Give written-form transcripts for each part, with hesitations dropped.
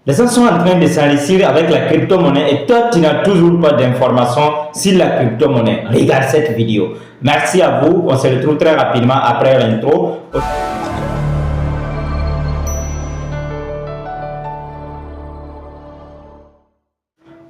Les gens sont en train de s'enrichir avec la crypto-monnaie et toi, tu n'as toujours pas d'informations sur la crypto-monnaie. Regarde cette vidéo. Merci à vous. On se retrouve très rapidement après l'intro.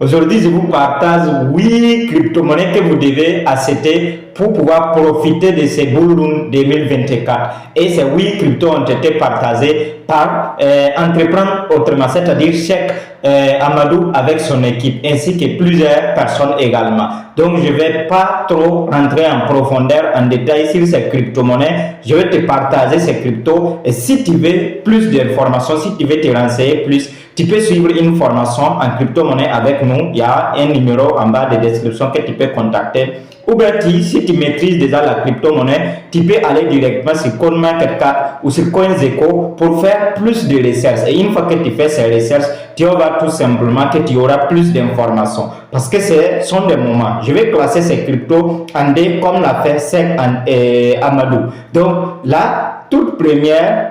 Aujourd'hui, je vous partage 8 crypto-monnaies que vous devez acheter pour pouvoir profiter de ces bull run 2024. Et ces 8 cryptos ont été partagés par Entreprendre Autrement, c'est-à-dire Cheikh Amadou avec son équipe, ainsi que plusieurs personnes également. Donc, je ne vais pas trop rentrer en profondeur, en détail sur ces crypto-monnaies. Je vais te partager ces cryptos. Et si tu veux plus d'informations, si tu veux te renseigner plus, tu peux suivre une formation en crypto-monnaie avec nous. Il y a un numéro en bas de description que tu peux contacter. Ou bien, si tu maîtrises déjà la crypto-monnaie, tu peux aller directement sur CoinMarketCap ou sur CoinGecko pour faire plus de recherches. Et une fois que tu fais ces recherches, tu vas voir tout simplement que tu auras plus d'informations. Parce que ce sont des moments. Je vais classer ces cryptos en D comme l'a fait Cheikh Amadou. Donc là, toute première,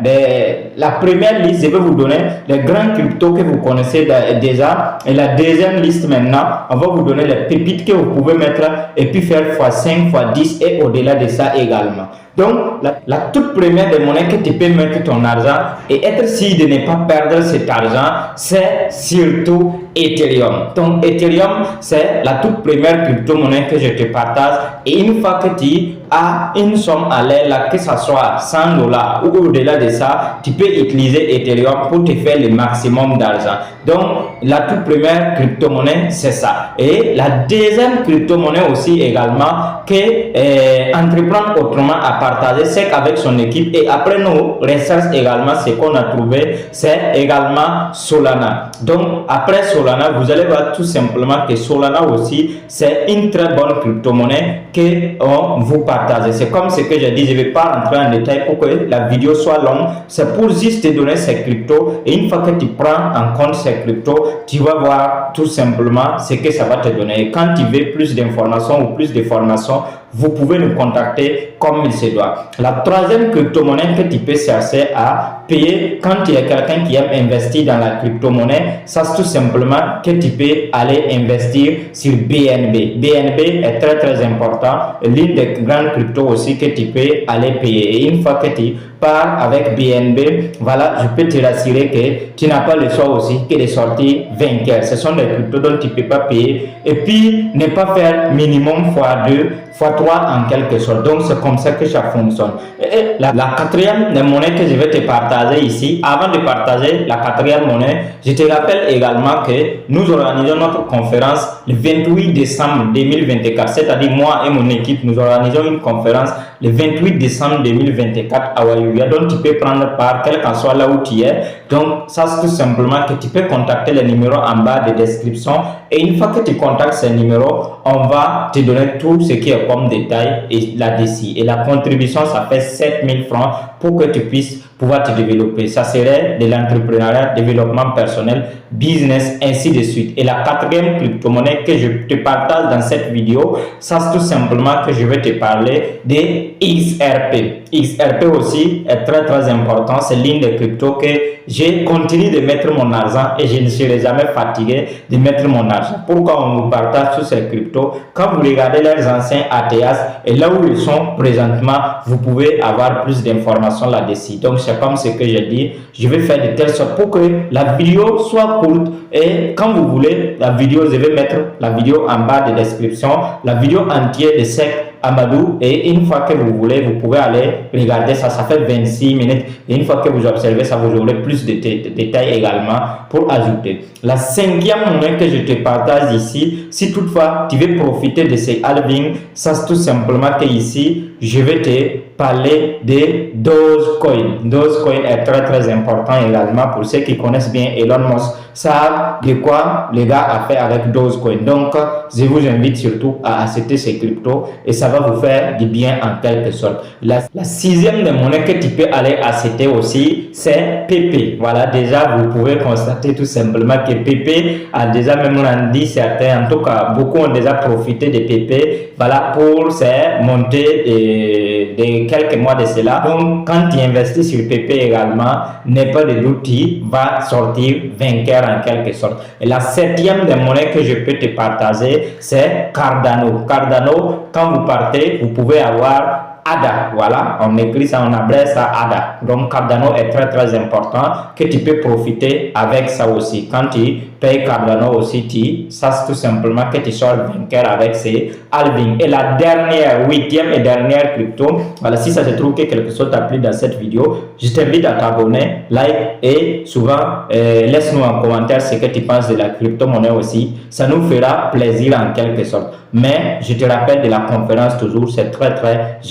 la première liste, je vais vous donner les grands cryptos que vous connaissez déjà. Et la deuxième liste maintenant, on va vous donner les pépites que vous pouvez mettre et puis faire x5, x10 et au-delà de ça également. Donc, la toute première des monnaies que tu peux mettre ton argent et être sûr de ne pas perdre cet argent, c'est surtout Ethereum. Donc, Ethereum, c'est la toute première crypto-monnaie que je te partage. Et une fois que tu as une somme à l'air, que ce soit 100 $ ou au-delà de ça, tu peux utiliser Ethereum pour te faire le maximum d'argent. Donc, la toute première crypto-monnaie, c'est ça. Et la deuxième crypto-monnaie aussi également que Entreprendre Autrement a partagé, c'est qu'avec son équipe et après nos recherches également, ce qu'on a trouvé, c'est également Solana. Donc, après Solana, vous allez voir tout simplement que Solana aussi, c'est une très bonne crypto-monnaie que on vous partage. C'est comme ce que j'ai dit, je ne vais pas rentrer en détail pour que la vidéo soit longue. C'est pour juste te donner ces cryptos et une fois que tu prends en compte ces cryptos, tu vas voir tout simplement ce que ça va te donner. Et quand tu veux plus d'informations ou plus de formations, vous pouvez nous contacter comme il se doit. La troisième crypto-monnaie que tu peux chercher à payer quand tu es quelqu'un qui aime investir dans la crypto-monnaie, ça c'est tout simplement que tu peux aller investir sur BNB. BNB est très très important, l'une des grandes cryptos aussi que tu peux aller payer. Et une fois que tu pars avec BNB, voilà, je peux te rassurer que tu n'as pas le choix aussi que de sortir vainqueur. Ce sont des cryptos dont tu ne peux pas payer. Et puis, ne pas faire minimum x2, x3 en quelque sorte. Donc, c'est comme ça que ça fonctionne. Et la quatrième des monnaies que je vais te partager ici, avant de partager la quatrième monnaie, je te rappelle également que nous organisons notre conférence le 28 décembre 2024. C'est-à-dire, moi et mon équipe, nous organisons une conférence le 28 décembre 2024 à Wayuya. Donc, tu peux prendre part, quel qu'en soit là où tu es. Donc, ça, c'est tout simplement que tu peux contacter les numéros en bas de description. Et une fois que tu contactes ces numéros, on va te donner tout ce qui est comme détail et là-dessus. Et la contribution, ça fait 7000 francs pour que tu puisses pouvoir te développer. Ça serait de l'entrepreneuriat, développement personnel, business, ainsi de suite. Et la quatrième crypto-monnaie que je te partage dans cette vidéo, ça c'est tout simplement que je vais te parler de XRP. XRP aussi est très très important. C'est l'une des cryptos que j'ai continué de mettre mon argent et je ne serai jamais fatigué de mettre mon argent. Pourquoi on vous partage tous ces cryptos? Quand vous regardez leurs anciens ATS et là où ils sont présentement, vous pouvez avoir plus d'informations là-dessus. Donc, c'est comme ce que j'ai dit. Je vais faire de telle sorte pour que la vidéo soit courte et quand vous voulez la vidéo, je vais mettre la vidéo en bas de description, la vidéo entière de Cheikh Amadou, et une fois que vous voulez, vous pouvez aller regarder ça. Ça fait 26 minutes et une fois que vous observez ça, vous aurez plus de détails également pour ajouter. La cinquième monnaie que je te partage ici, si toutefois tu veux profiter de ces halvings, ça c'est tout simplement que ici je vais te parler de Dogecoin. Dogecoin est très très important également pour ceux qui connaissent bien Elon Musk, savent de quoi les gars a fait avec Dogecoin. Donc, je vous invite surtout à acheter ces cryptos et ça va vous faire du bien en quelque sorte. La sixième des monnaies que tu peux aller acheter aussi, c'est PP. Voilà, déjà vous pouvez constater tout simplement que PP a déjà même rendu certains, en tout cas beaucoup ont déjà profité de PP, voilà, pour ces montées de quelques mois de cela. Donc, quand tu investis sur PP également, n'aie pas de doute, tu vas sortir vainqueur en quelque sorte. Et la septième des monnaies que je peux te partager, c'est Cardano. Cardano, quand vous partez, vous pouvez avoir ADA, voilà, on écrit ça, on abrège ça ADA. Donc Cardano est très important, que tu peux profiter avec ça aussi. Quand tu payes Cardano aussi, tu saches tout simplement que tu sors vainqueur avec ces halving. Et la dernière, huitième et dernière crypto, voilà, si ça se trouve que quelque chose t'a plu dans cette vidéo, je t'invite à t'abonner, like et souvent laisse-nous en commentaire ce que tu penses de la crypto-monnaie aussi. Ça nous fera plaisir en quelque sorte. Mais je te rappelle de la conférence toujours, c'est très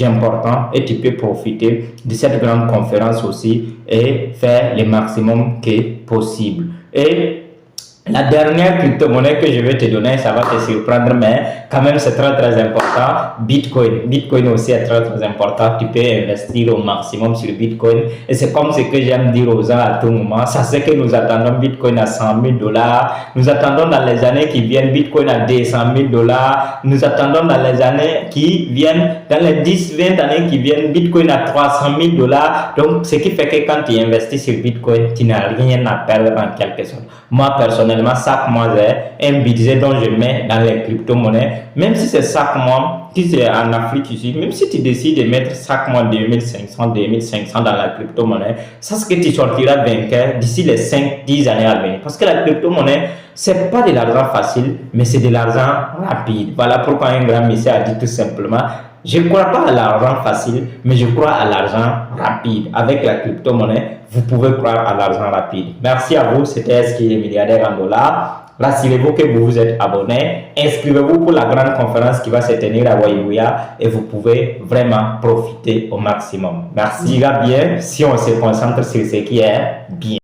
important et tu peux profiter de cette grande conférence aussi et faire le maximum que possible. Et la dernière crypto-monnaie que je vais te donner, ça va te surprendre, mais quand même c'est très important, Bitcoin. Bitcoin aussi est très important, tu peux investir au maximum sur Bitcoin et c'est comme ce que j'aime dire aux gens à tout moment, ça c'est que nous attendons Bitcoin à 100 000 $, nous attendons dans les années qui viennent Bitcoin à 200 000 $, nous attendons dans les années qui viennent, dans les 10-20 années qui viennent, Bitcoin à 300 000 $, donc ce qui fait que quand tu investis sur Bitcoin, tu n'as rien à perdre en quelque sorte. Moi personnellement, chaque mois j'ai un budget dont je mets dans les crypto-monnaies, même si c'est chaque mois, si c'est en Afrique ici, même si tu décides de mettre chaque mois 2500 dans la crypto-monnaie, ça c'est que tu sortiras vainqueur d'ici les 5-10 années à venir. Parce que la crypto-monnaie, c'est pas de l'argent facile, mais c'est de l'argent rapide. Voilà pourquoi un grand monsieur a dit tout simplement, je ne crois pas à l'argent facile, mais je crois à l'argent rapide. Avec la crypto-monnaie, vous pouvez croire à l'argent rapide. Merci à vous, c'était Eski, le milliardaire en dollars. Rassurez-vous que vous vous êtes abonné. Inscrivez-vous pour la grande conférence qui va se tenir à Waibuya et vous pouvez vraiment profiter au maximum. Merci, bien, si on se concentre sur ce qui est bien.